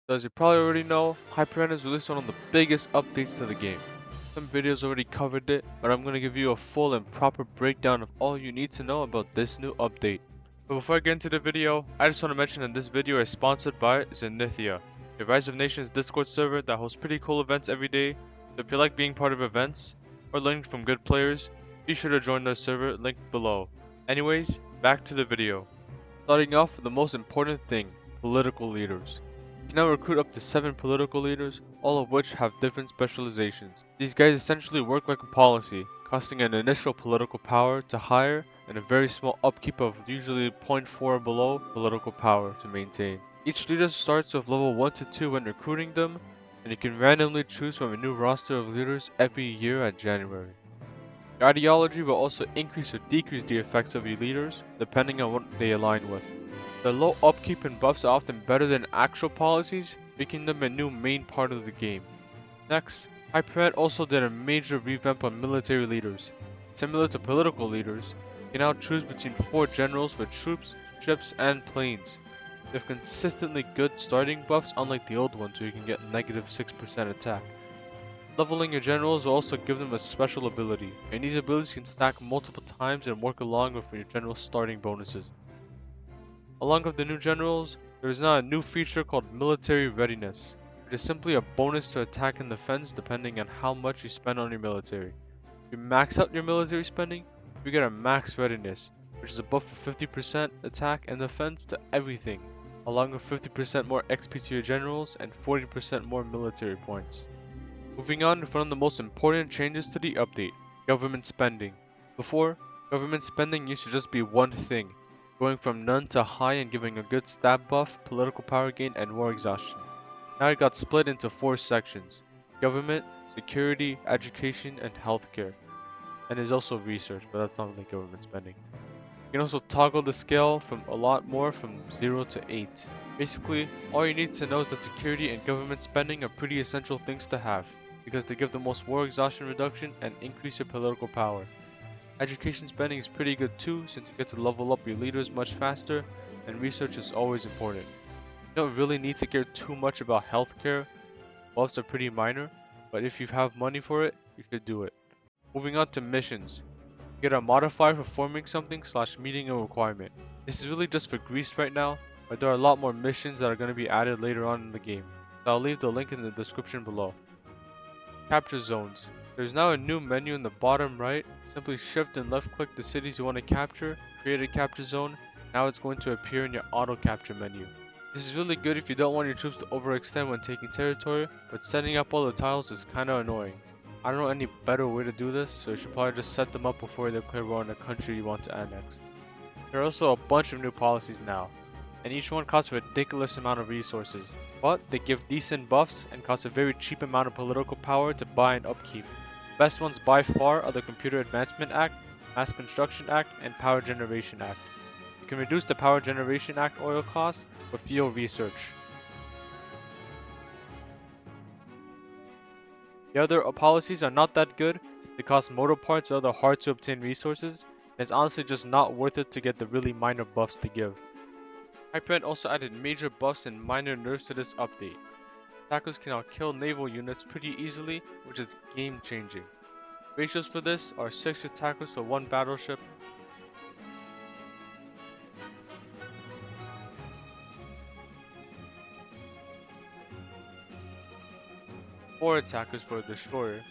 So as you probably already know, Hyperend has released one of the biggest updates to the game. Some videos already covered it, but I'm going to give you a full and proper breakdown of all you need to know about this new update. But before I get into the video, I just want to mention that this video is sponsored by Zenithia, a Rise of Nations Discord server that hosts pretty cool events every day. So if you like being part of events, or learning from good players, be sure to join their server linked below. Anyways, back to the video. Starting off with the most important thing, political leaders. You can now recruit up to 7 political leaders, all of which have different specializations. These guys essentially work like a policy, costing an initial political power to hire and a very small upkeep of usually 0.4 below political power to maintain. Each leader starts with level 1 to 2 when recruiting them, and you can randomly choose from a new roster of leaders every year at January. Your ideology will also increase or decrease the effects of your leaders, depending on what they align with. The low upkeep and buffs are often better than actual policies, making them a new main part of the game. Next, Hyperend also did a major revamp on military leaders. Similar to political leaders, you can now choose between 4 generals for troops, ships, and planes. They have consistently good starting buffs unlike the old ones where you can get negative 6% attack. Leveling your generals will also give them a special ability, and these abilities can stack multiple times and work along with your general's starting bonuses. Along with the new generals, there is now a new feature called Military Readiness. It is simply a bonus to attack and defense depending on how much you spend on your military. If you max out your military spending, you get a max readiness, which is a buff of 50% attack and defense to everything, along with 50% more XP to your generals and 40% more military points. Moving on to one of the most important changes to the update, government spending. Before, government spending used to just be one thing, going from none to high and giving a good stat buff, political power gain, and war exhaustion. Now it got split into 4 sections: government, security, education, and healthcare. And there's also research, but that's not really government spending. You can also toggle the scale from a lot more from 0 to 8. Basically, all you need to know is that security and government spending are pretty essential things to have, because they give the most war exhaustion reduction and increase your political power. Education spending is pretty good too, since you get to level up your leaders much faster, and research is always important. You don't really need to care too much about healthcare, buffs are pretty minor, but if you have money for it, you should do it. Moving on to missions. You get a modifier for forming something / meeting a requirement. This is really just for Greece right now, but there are a lot more missions that are going to be added later on in the game, so I'll leave the link in the description below. Capture zones. There's now a new menu in the bottom right. Simply shift and left click the cities you want to capture, create a capture zone. Now it's going to appear in your auto capture menu. This is really good if you don't want your troops to overextend when taking territory, but setting up all the tiles is kinda annoying. I don't know any better way to do this, so you should probably just set them up before you declare war on a country you want to annex. There are also a bunch of new policies now, and each one costs a ridiculous amount of resources, but they give decent buffs and cost a very cheap amount of political power to buy and upkeep. The best ones by far are the Computer Advancement Act, Mass Construction Act, and Power Generation Act. You can reduce the Power Generation Act oil costs with fuel research. The other policies are not that good, since they cost motor parts or other hard to obtain resources, and it's honestly just not worth it to get the really minor buffs to give. Hyperend also added major buffs and minor nerfs to this update. Attackers can now kill naval units pretty easily, which is game changing. Ratios for this are 6 attackers for 1 battleship, 4 attackers for a destroyer,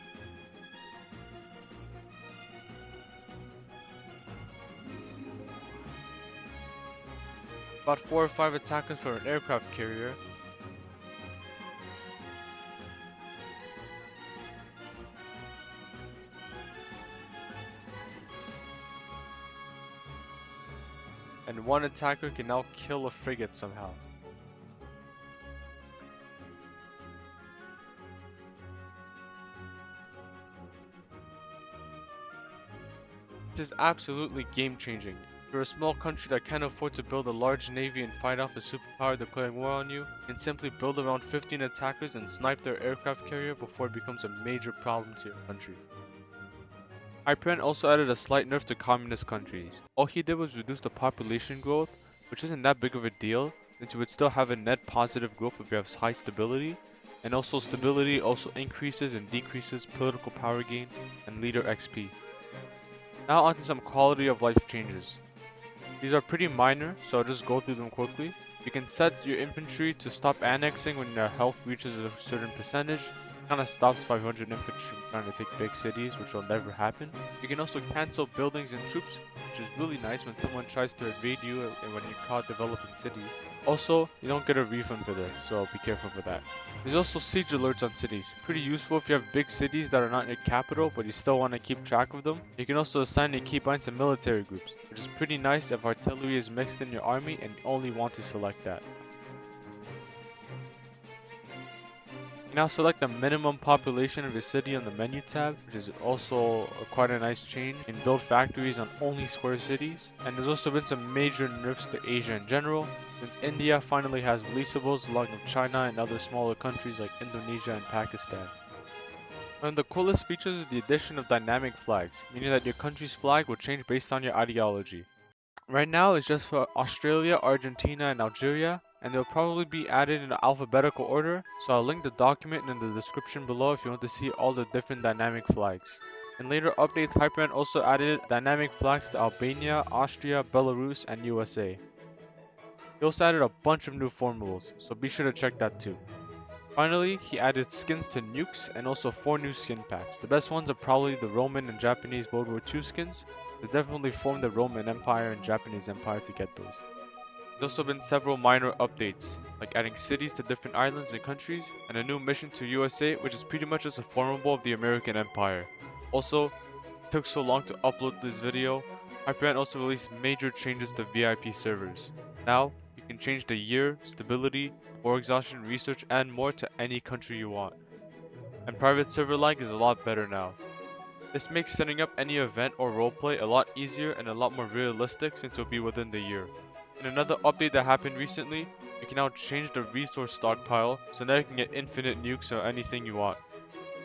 about 4 or 5 attackers for an aircraft carrier, and 1 attacker can now kill a frigate somehow. This is absolutely game changing. If you're a small country that can't afford to build a large navy and fight off a superpower declaring war on you, you can simply build around 15 attackers and snipe their aircraft carrier before it becomes a major problem to your country. Hyperend also added a slight nerf to communist countries. All he did was reduce the population growth, which isn't that big of a deal, since you would still have a net positive growth if you have high stability, and also stability also increases and decreases political power gain and leader XP. Now onto some quality of life changes. These are pretty minor, so I'll just go through them quickly. You can set your infantry to stop annexing when their health reaches a certain percentage. Kind of stops 500 infantry from trying to take big cities, which will never happen. You can also cancel buildings and troops, which is really nice when someone tries to invade you and when you're caught developing cities. Also, you don't get a refund for this, so be careful for that. There's also siege alerts on cities. Pretty useful if you have big cities that are not your capital, but you still want to keep track of them. You can also assign your keybinds to military groups, which is pretty nice if artillery is mixed in your army and you only want to select that. You now select the minimum population of your city on the menu tab, which is also quite a nice change. You can build factories on only square cities. And there's also been some major nerfs to Asia in general, since India finally has releasables along with China and other smaller countries like Indonesia and Pakistan. One of the coolest features is the addition of dynamic flags, meaning that your country's flag will change based on your ideology. Right now it's just for Australia, Argentina, and Algeria, and they'll probably be added in alphabetical order, so I'll link the document in the description below if you want to see all the different dynamic flags. In later updates, Hyperman also added dynamic flags to Albania, Austria, Belarus, and USA. He also added a bunch of new formulas, so be sure to check that too. Finally, he added skins to nukes and also 4 new skin packs. The best ones are probably the Roman and Japanese World War II skins. They definitely formed the Roman Empire and Japanese Empire to get those. There's also been several minor updates, like adding cities to different islands and countries, and a new mission to USA, which is pretty much just a formable of the American Empire. Also, it took so long to upload this video, Hyperman also released major changes to VIP servers. Now, you can change the year, stability, war exhaustion, research, and more to any country you want. And private server lag is a lot better now. This makes setting up any event or roleplay a lot easier and a lot more realistic since it will be within the year. In another update that happened recently, you can now change the resource stockpile, so now you can get infinite nukes or anything you want.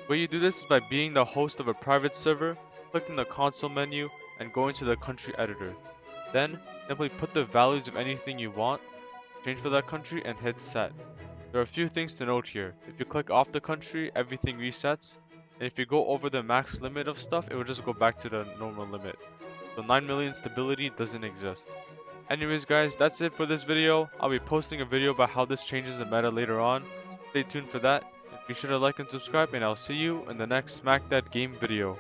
The way you do this is by being the host of a private server, clicking the console menu, and going to the country editor. Then, simply put the values of anything you want, change for that country, and hit set. There are a few things to note here. If you click off the country, everything resets, and if you go over the max limit of stuff, it will just go back to the normal limit. So 9 million stability doesn't exist. Anyways guys, that's it for this video. I'll be posting a video about how this changes the meta later on. So stay tuned for that. And be sure to like and subscribe, and I'll see you in the next Smack That Game video.